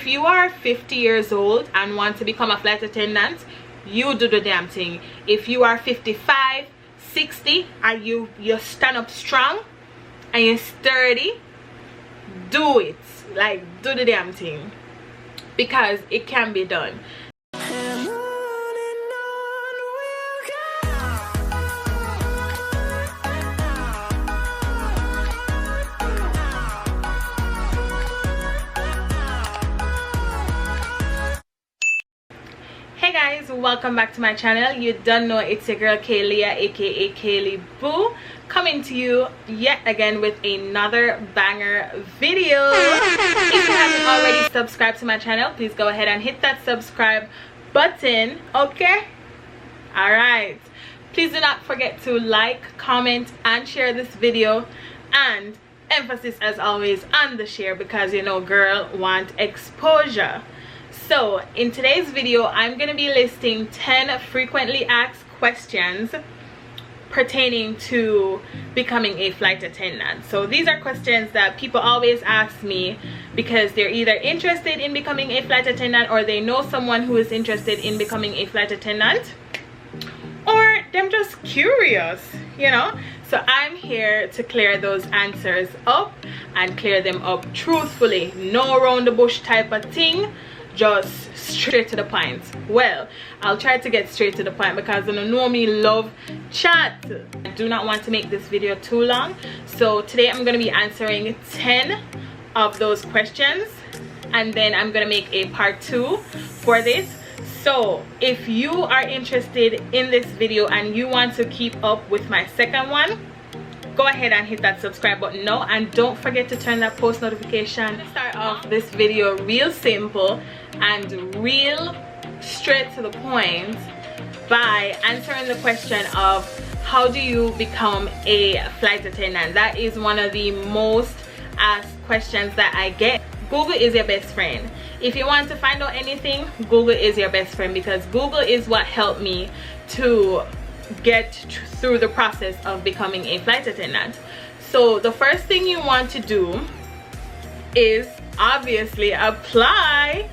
If you are 50 years old and want to become a flight attendant, you do the damn thing. If you are 55, 60 and you stand up strong and you're sturdy, do it. Like, do the damn thing, because it can be done. Hey guys, welcome back to my channel. You don't know, it's your girl Kaylia, aka Kaylee Boo, coming to you yet again with another banger video. If you haven't already subscribed to my channel, please go ahead and hit that subscribe button, okay? Alright, please do not forget to like, comment and share this video, and emphasis as always on the share, because you know girl want exposure. So in today's video, I'm going to be listing 10 frequently asked questions pertaining to becoming a flight attendant. So these are questions that people always ask me because they're either interested in becoming a flight attendant, or they know someone who is interested in becoming a flight attendant, or them just curious, you know. So I'm here to clear those answers up and clear them up truthfully. No around the bush type of thing, just straight to the point. Well, I'll try to get straight to the point because you know me love chat. I do not want to make this video too long, so today I'm going to be answering 10 of those questions, and then I'm going to make a part 2 for this. So if you are interested in this video and you want to keep up with my second one, go ahead and hit that subscribe button now, and don't forget to turn that post notification. Let's start off this video real simple and real straight to the point by answering the question of how do you become a flight attendant. That is one of the most asked questions that I get. Google is your best friend. If you want to find out anything, Google is your best friend, because Google is what helped me to get through the process of becoming a flight attendant. So the first thing you want to do is obviously apply.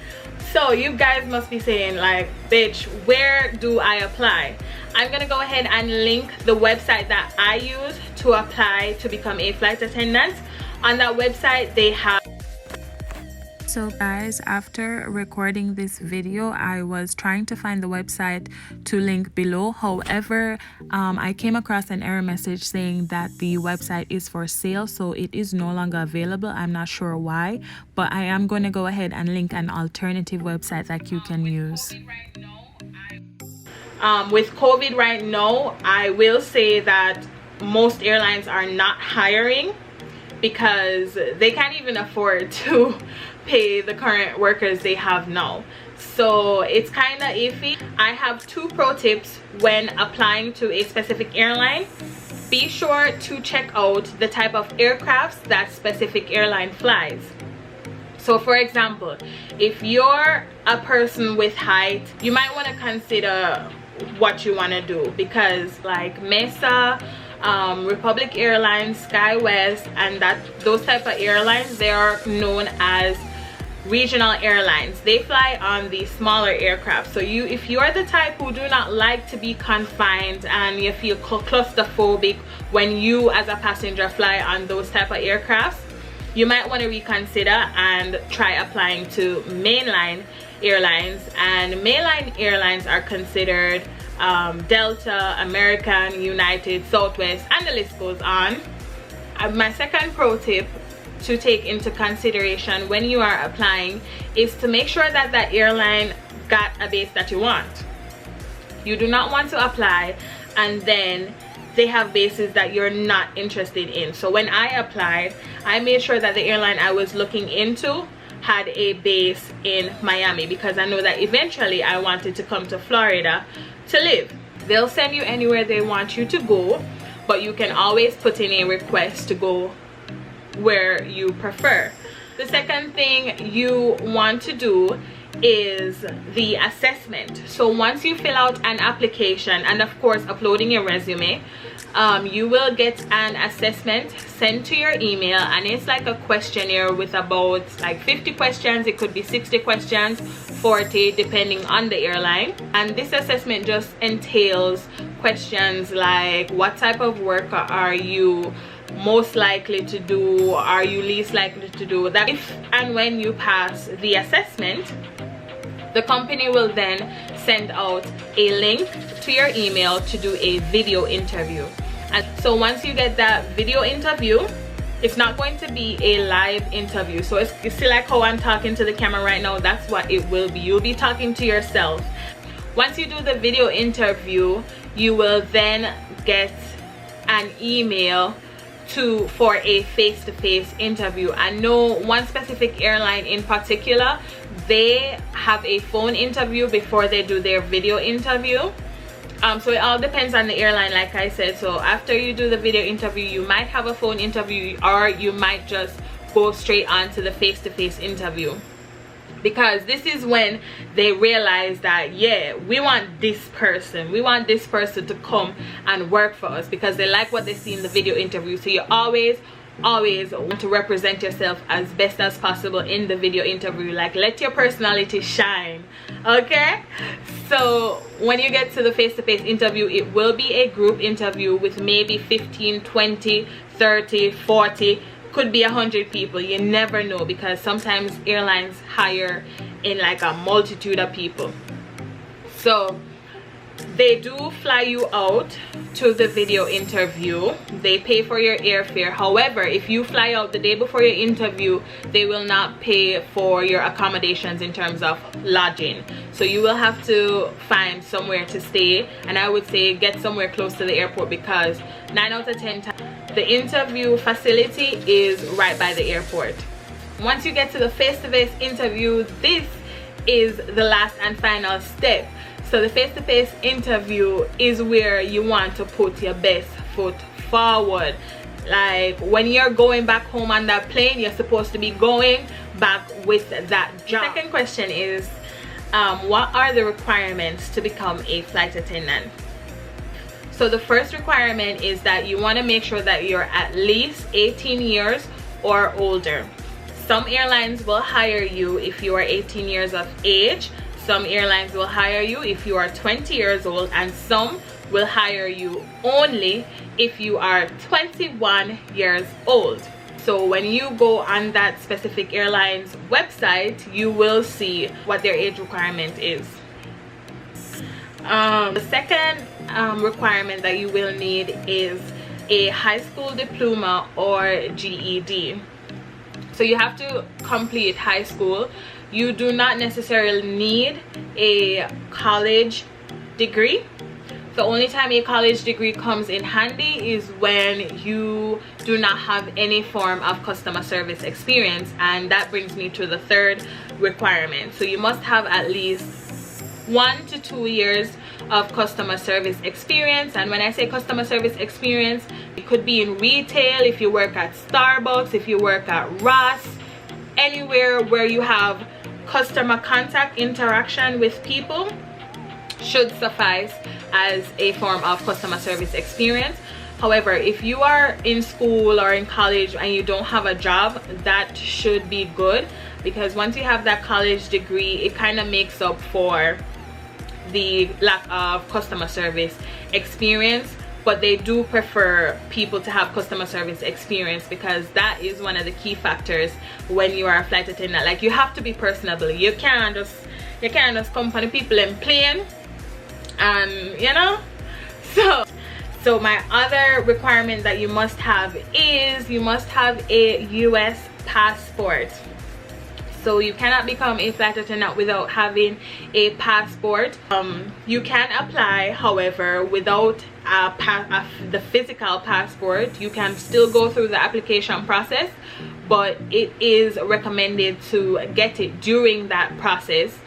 So you guys must be saying like, bitch, where do I apply? I'm gonna go ahead and link the website that I use to apply to become a flight attendant. On that website they have. So guys, after recording this video, I was trying to find the website to link below. However, I came across an error message saying that the website is for sale, so it is no longer available. I'm not sure why, but I am going to go ahead and link an alternative website that you can use. With COVID right now, I will say that most airlines are not hiring because they can't even afford to pay the current workers they have now. So it's kind of iffy. I have 2 pro tips when applying to a specific airline. Be sure to check out the type of aircrafts that specific airline flies. So for example, if you're a person with height, you might want to consider what you want to do, because like Mesa, Republic Airlines, SkyWest, and those type of airlines, they are known as regional airlines. They fly on the smaller aircraft. So if you are the type who do not like to be confined and you feel claustrophobic when you as a passenger fly on those type of aircrafts, you might want to reconsider and try applying to mainline airlines. And mainline airlines are considered Delta, American, United, Southwest, and the list goes on. My second pro tip to take into consideration when you are applying is to make sure that that airline got a base that you want. You do not want to apply and then they have bases that you're not interested in. So when I applied, I made sure that the airline I was looking into had a base in Miami, because I know that eventually I wanted to come to Florida to live. They'll send you anywhere they want you to go, but you can always put in a request to go where you prefer. The second thing you want to do is the assessment. So once you fill out an application and of course uploading your resume, you will get an assessment sent to your email, and it's like a questionnaire with about like 50 questions. It could be 60 questions, 40, depending on the airline. And this assessment just entails questions like, what type of work are you most likely to do, are you least likely to do that. If and when you pass the assessment, the company will then send out a link to your email to do a video interview. And so once you get that video interview, it's not going to be a live interview. So it's still like how I'm talking to the camera right now. That's what it will be. You'll be talking to yourself. Once you do the video interview, you will then get an email for a face-to-face interview. I know one specific airline in particular, they have a phone interview before they do their video interview. So it all depends on the airline, like I said. So after you do the video interview, you might have a phone interview, or you might just go straight on to the face-to-face interview, because this is when they realize that, yeah, we want this person to come and work for us, because they like what they see in the video interview. So you always want to represent yourself as best as possible in the video interview. Like, let your personality shine, okay? So when you get to the face-to-face interview, it will be a group interview with maybe 15, 20, 30, 40, could be 100 people. You never know, because sometimes airlines hire in like a multitude of people. So they do fly you out to the video interview. They pay for your airfare. However, if you fly out the day before your interview, they will not pay for your accommodations in terms of lodging. So you will have to find somewhere to stay, and I would say get somewhere close to the airport, because 9 out of 10 times the interview facility is right by the airport. Once you get to the face-to-face interview, this is the last and final step. So the face-to-face interview is where you want to put your best foot forward. Like, when you're going back home on that plane, you're supposed to be going back with that job. The second question is, what are the requirements to become a flight attendant? So the first requirement is that you want to make sure that you're at least 18 years or older. Some airlines will hire you if you are 18 years of age. Some airlines will hire you if you are 20 years old, and some will hire you only if you are 21 years old. So when you go on that specific airline's website, you will see what their age requirement is. The second requirement that you will need is a high school diploma or GED. So you have to complete high school. You do not necessarily need a college degree. The only time a college degree comes in handy is when you do not have any form of customer service experience, and that brings me to the third requirement. So you must have at least 1 to 2 years of customer service experience. And when I say customer service experience, it could be in retail, if you work at Starbucks, if you work at Ross, anywhere where you have customer contact, interaction with people should suffice as a form of customer service experience. However, if you are in school or in college and you don't have a job, that should be good, because once you have that college degree, it kind of makes up for the lack of customer service experience. But they do prefer people to have customer service experience, because that is one of the key factors when you are a flight attendant. Like, you have to be personable. You can't just come for the people in plane, and you know. So my other requirement that you must have is you must have a US passport. So you cannot become a flight attendant without having a passport. You can apply, however, without the physical passport. You can still go through the application process, but it is recommended to get it during that process,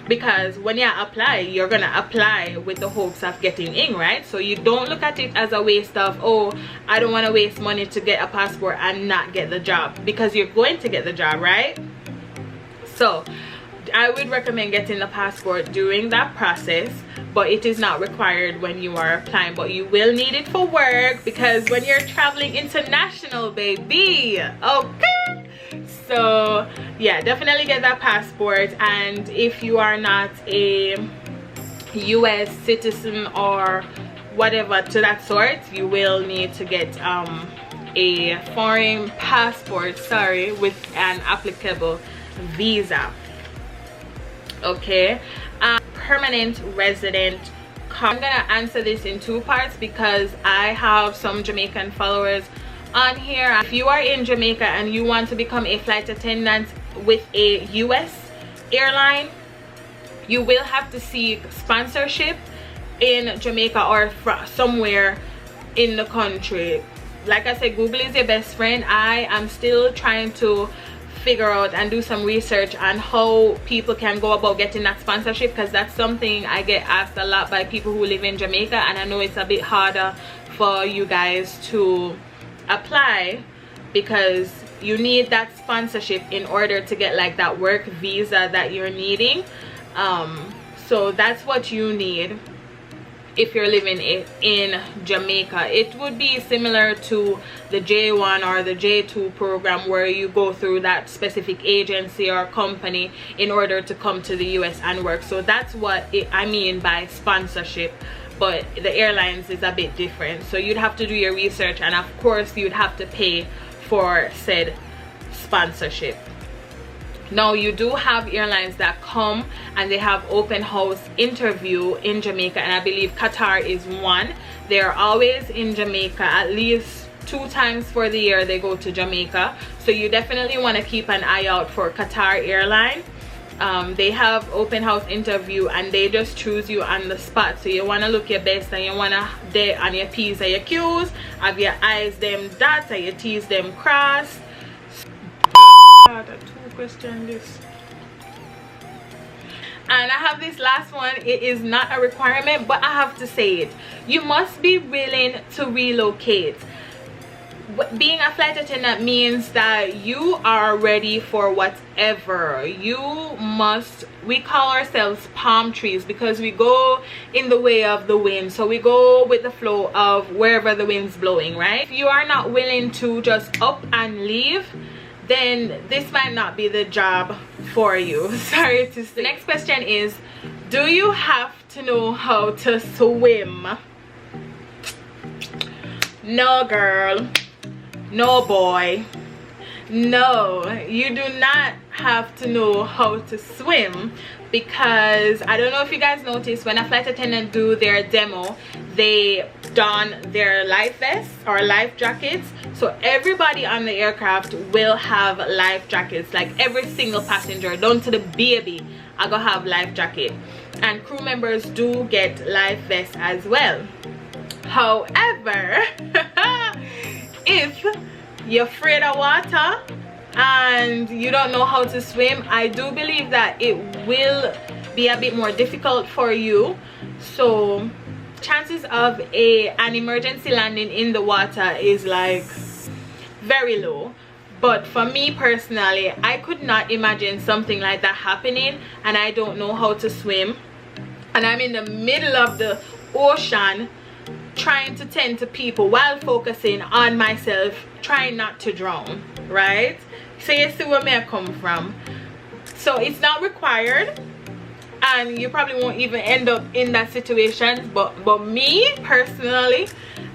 because when you apply, you're gonna apply with the hopes of getting in, right? So you don't look at it as a waste of, oh, I don't want to waste money to get a passport and not get the job, because you're going to get the job, right? So I would recommend getting the passport during that process, but it is not required when you are applying. But you will need it for work, because when you're traveling international, baby, okay? So yeah, definitely get that passport. And if you are not a US citizen or whatever to that sort, you will need to get a foreign passport, sorry, with an applicable visa. Okay, permanent resident card. I'm gonna answer this in two parts because I have some Jamaican followers on here. If you are in Jamaica and you want to become a flight attendant with a US airline, you will have to seek sponsorship in Jamaica or somewhere in the country. Like I said, Google is your best friend. I am still trying to figure out and do some research on how people can go about getting that sponsorship, because that's something I get asked a lot by people who live in Jamaica, and I know it's a bit harder for you guys to apply because you need that sponsorship in order to get like that work visa that you're needing. So that's what you need if you're living in Jamaica. It would be similar to the J1 or the J2 program, where you go through that specific agency or company in order to come to the US and work. So that's what I mean by sponsorship, but the airlines is a bit different. So you'd have to do your research, and of course you'd have to pay for said sponsorship. Now, you do have airlines that come and they have open house interview in Jamaica, and I believe Qatar is one. They're always in Jamaica, at least 2 times for the year they go to Jamaica. So you definitely want to keep an eye out for Qatar airline. They have open house interview and they just choose you on the spot. So you want to look your best, and you want to day on your P's and your Q's, have your I's them dots and your T's them crossed. Question this, and I have this last one. It is not a requirement, but I have to say it. You must be willing to relocate. Being a flight attendant means that you are ready for whatever. You must, we call ourselves palm trees because we go in the way of the wind. So we go with the flow of wherever the wind's blowing, right? If you are not willing to just up and leave, then this might not be the job for you. Sorry to say. The next question is, do you have to know how to swim? No, girl. No, boy. No, you do not have to know how to swim, because I don't know if you guys noticed, when a flight attendant do their demo, they don their life vests or life jackets. So everybody on the aircraft will have life jackets, like every single passenger down to the baby I gonna have life jacket, and crew members do get life vests as well. However, if you're afraid of water and you don't know how to swim, I do believe that it will be a bit more difficult for you. So chances of an emergency landing in the water is like very low. But for me personally, I could not imagine something like that happening and I don't know how to swim, and I'm in the middle of the ocean trying to tend to people while focusing on myself, trying not to drown, right? So you see where I come from. So it's not required, and you probably won't even end up in that situation, but me personally,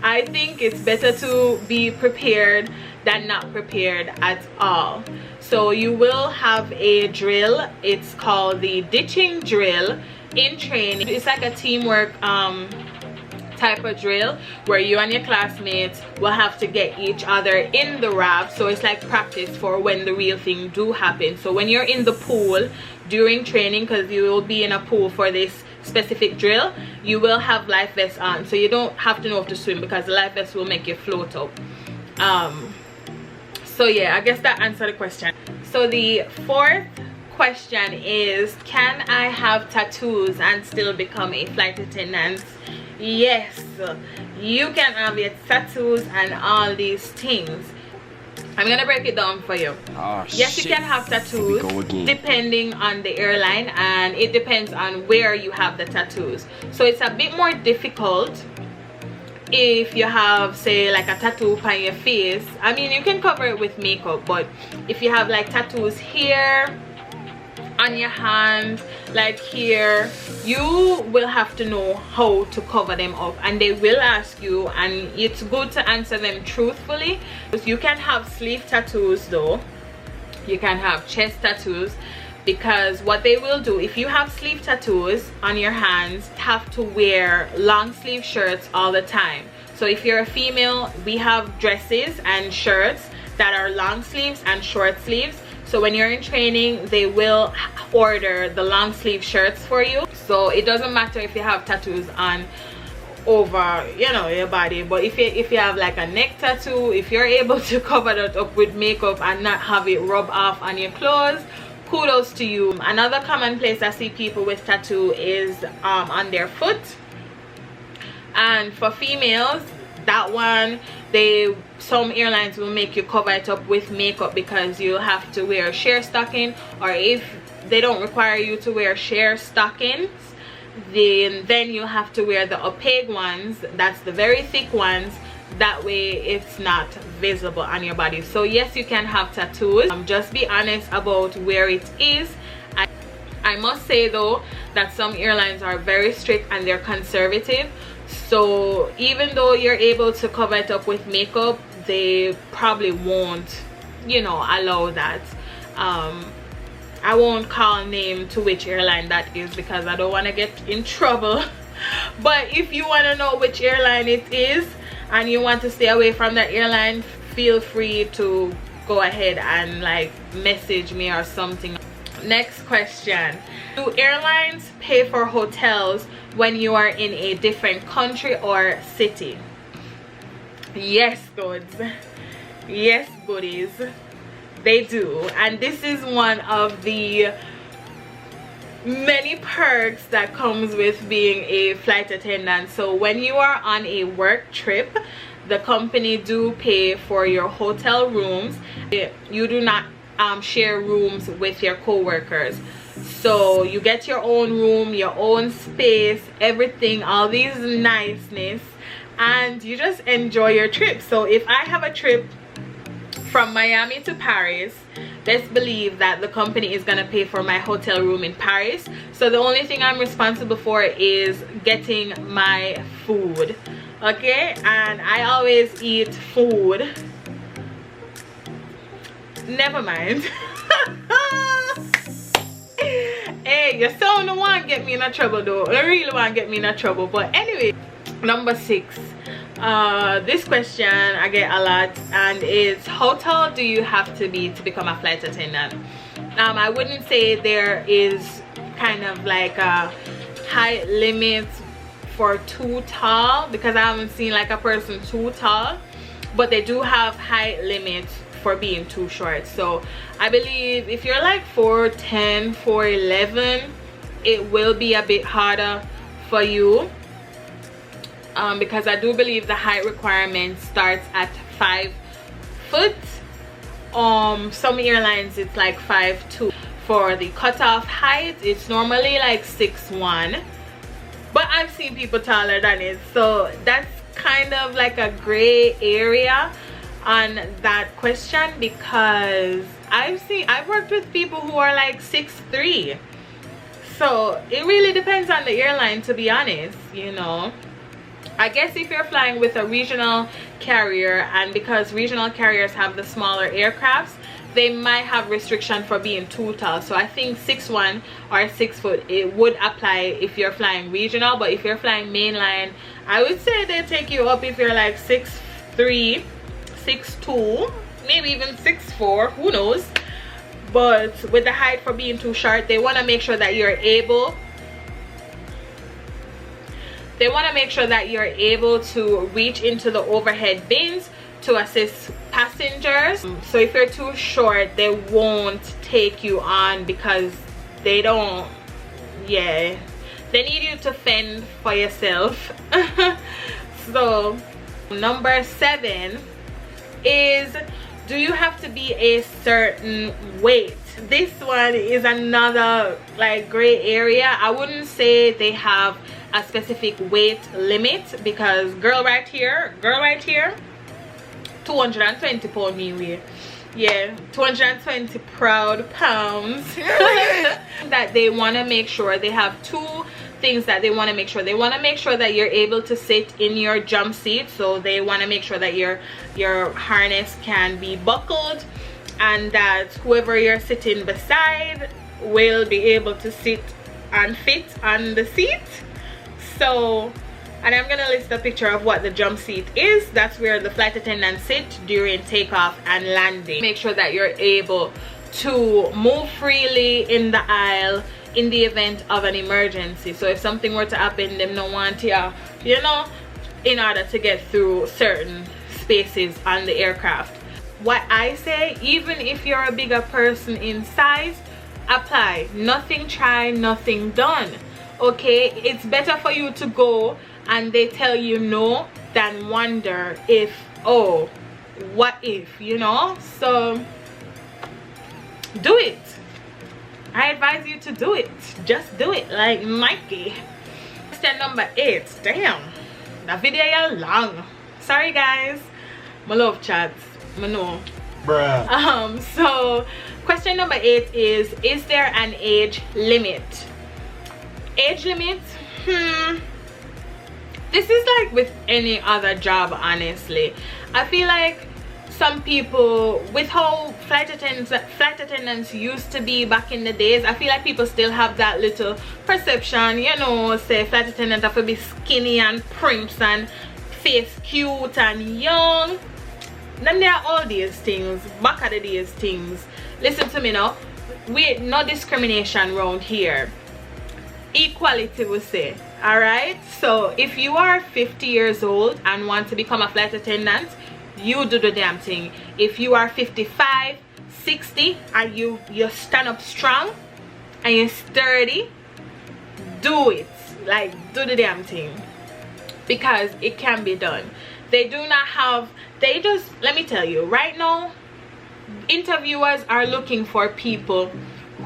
I think it's better to be prepared than not prepared at all. So you will have a drill. It's called the ditching drill in training. It's like a teamwork type of drill where you and your classmates will have to get each other in the raft. So it's like practice for when the real thing do happen. So when you're in the pool during training, because you will be in a pool for this specific drill, you will have life vests on, so you don't have to know how to swim because the life vest will make you float up. So yeah, I guess that answered the question. So the fourth question is, can I have tattoos and still become a flight attendant? Yes, you can have your tattoos and all these things. I'm gonna break it down for you. Oh, yes, you can have tattoos depending on the airline, and it depends on where you have the tattoos. So it's a bit more difficult if you have, say, like a tattoo on your face. I mean, you can cover it with makeup, but if you have like tattoos here, on your hands, like here, you will have to know how to cover them up, and they will ask you, and it's good to answer them truthfully. You can have sleeve tattoos though, you can have chest tattoos, because what they will do, if you have sleeve tattoos on your hands, have to wear long sleeve shirts all the time. So if you're a female, we have dresses and shirts that are long sleeves and short sleeves. So when you're in training, they will order the long sleeve shirts for you. So it doesn't matter if you have tattoos on over, you know, your body. But if you have like a neck tattoo, if you're able to cover that up with makeup and not have it rub off on your clothes, kudos to you. Another common place I see people with tattoo is on their foot. And for females, that one, some airlines will make you cover it up with makeup, because you have to wear sheer stocking, or if they don't require you to wear sheer stockings, then you have to wear the opaque ones. That's the very thick ones, that way it's not visible on your body. So yes, you can have tattoos. Just be honest about where it is. I must say though that some airlines are very strict and they're conservative. So even though you're able to cover it up with makeup, they probably won't, you know, allow that. I won't call name to which airline that is, because I don't want to get in trouble. But if you want to know which airline it is and you want to stay away from that airline, feel free to go ahead and like message me or something. Next question: do airlines pay for hotels when you are in a different country or city? Yes, goods. Yes, goodies. They do. And this is one of the many perks that comes with being a flight attendant. So when you are on a work trip, the company do pay for your hotel rooms. You do not share rooms with your co-workers. So you get your own room, your own space, everything, all these niceness, and you just enjoy your trip. So if I have a trip from Miami to Paris, best believe that the company is gonna pay for my hotel room in Paris. So the only thing I'm responsible for is getting my food, okay? And I always eat food. Never mind. Hey, you still don't want to get me in a trouble though. I really want to get me in a trouble. But anyway, number 6. This question I get a lot, and is how tall do you have to be to become a flight attendant? I wouldn't say there is kind of like a height limit for too tall, because I haven't seen like a person too tall, but they do have height limits for being too short. So I believe if you're like 4'10", 4'11", it will be a bit harder for you, because I do believe the height requirement starts at 5 foot. Some airlines it's like 5'2". For the cutoff height, it's normally like 6'1", but I've seen people taller than it, so that's kind of like a gray area on that question, because I've worked with people who are like 6'3". So it really depends on the airline, to be honest, you know. I guess if you're flying with a regional carrier, and because regional carriers have the smaller aircrafts, they might have restriction for being too tall. So I think 6'1" or 6 foot, it would apply if you're flying regional. But if you're flying mainline, I would say they take you up if you're like 6'3", 6'2", maybe even 6'4", who knows. But with the height for being too short, they want to make sure that you're able to reach into the overhead bins to assist passengers. So if you're too short, they won't take you on, because they don't, yeah, they need you to fend for yourself. So number 7 is, Do you have to be a certain weight? This one is another like gray area. I wouldn't say they have a specific weight limit, because girl right here 220 pound me weigh. Yeah, 220 proud pounds. That they want to make sure they have two things that they want to make sure. They want to make sure that you're able to sit in your jump seat, so they want to make sure that your harness can be buckled, and that whoever you're sitting beside will be able to sit and fit on the seat. So, and I'm gonna list a picture of what the jump seat is. That's where the flight attendants sit during takeoff and landing. Make sure that you're able to move freely in the aisle in the event of an emergency. So if something were to happen, them no want you know, in order to get through certain spaces on the aircraft. What I say, even if you're a bigger person in size, apply. Nothing try, nothing done. Okay, it's better for you to go and they tell you no than wonder if, oh, what if, you know? So do it. I advise you to do it. Just do it like Mikey. Question number 8. Damn, that video is long. Sorry guys, my love chats, I know. Bruh. So question number 8 is there an age limit? Age limit? This is like with any other job, honestly. I feel like some people, with how flight attendants used to be back in the days, I feel like people still have that little perception, you know, say flight attendant have to be skinny and primps and face cute and young. Then there are all these things, back of the days things. Listen to me now, no discrimination around here. Equality, we say. Alright, so if you are 50 years old and want to become a flight attendant, you do the damn thing. If you are 55, 60 and you stand up strong and you're sturdy, do it. Like, do the damn thing, because it can be done. They do not have, they just, let me tell you right now, interviewers are looking for people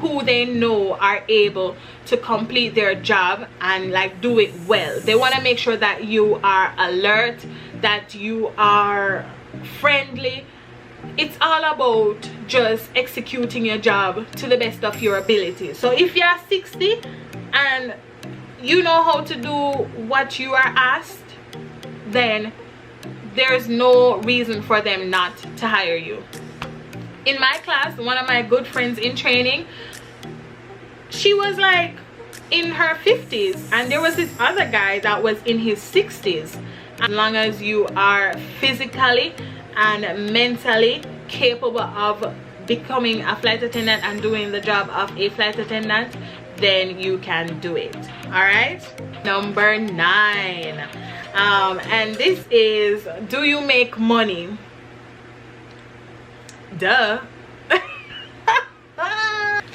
who they know are able to complete their job and like do it well. They want to make sure that you are alert, that you are friendly. It's all about just executing your job to the best of your ability. So if you're 60 and you know how to do what you are asked, then there's no reason for them not to hire you. In my class, one of my good friends in training, she was like in her 50s, and there was this other guy that was in his 60s. As long as you are physically and mentally capable of becoming a flight attendant and doing the job of a flight attendant, then you can do it. All right, number 9, and this is, do you make money? Duh.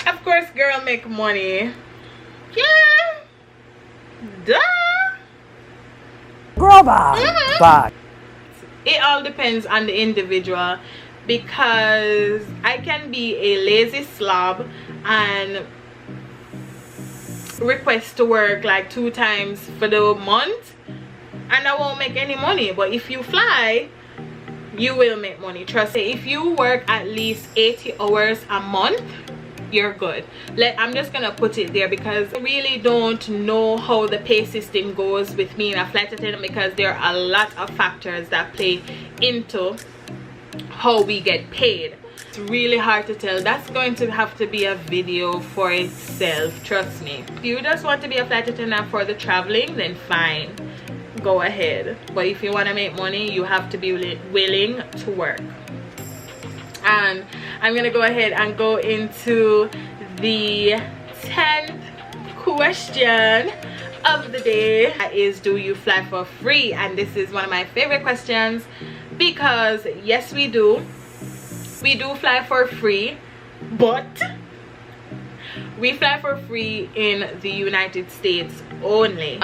Of course girl make money. Yeah, duh. But it all depends on the individual, because I can be a lazy slob and request to work like 2 times for the month and I won't make any money. But if you fly, you will make money. Trust me. If you work at least 80 hours a month, you're good. I'm just gonna put it there, because I really don't know how the pay system goes with me and a flight attendant, because there are a lot of factors that play into how we get paid. It's really hard to tell. That's going to have to be a video for itself, trust me. If you just want to be a flight attendant for the traveling, then fine, go ahead. But if you want to make money, you have to be willing to work. And I'm gonna go ahead and go into the 10th question of the day. That is, do you fly for free? And this is one of my favorite questions, because yes, we do fly for free, but We fly for free in the United States only.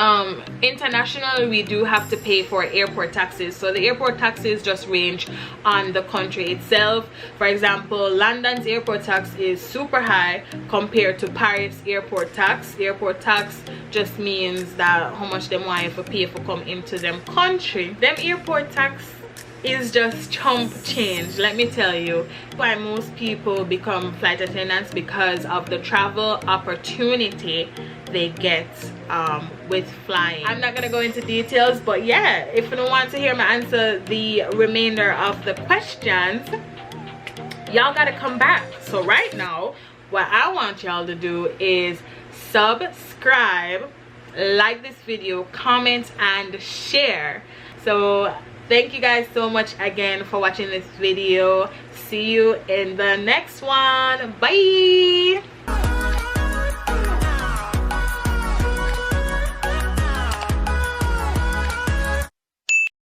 International, we do have to pay for airport taxes. So the airport taxes just range on the country itself. For example, London's airport tax is super high compared to Paris airport tax. Airport tax just means that how much them want to pay for come into them country. Them airport tax is just chump change, let me tell you. Why most people become flight attendants, because of the travel opportunity they get with flying. I'm not gonna go into details, but yeah, if you don't want to hear me answer the remainder of the questions, y'all gotta come back. So right now, what I want y'all to do is subscribe, like this video, comment, and share. So thank you guys so much again for watching this video. See you in the next one. Bye.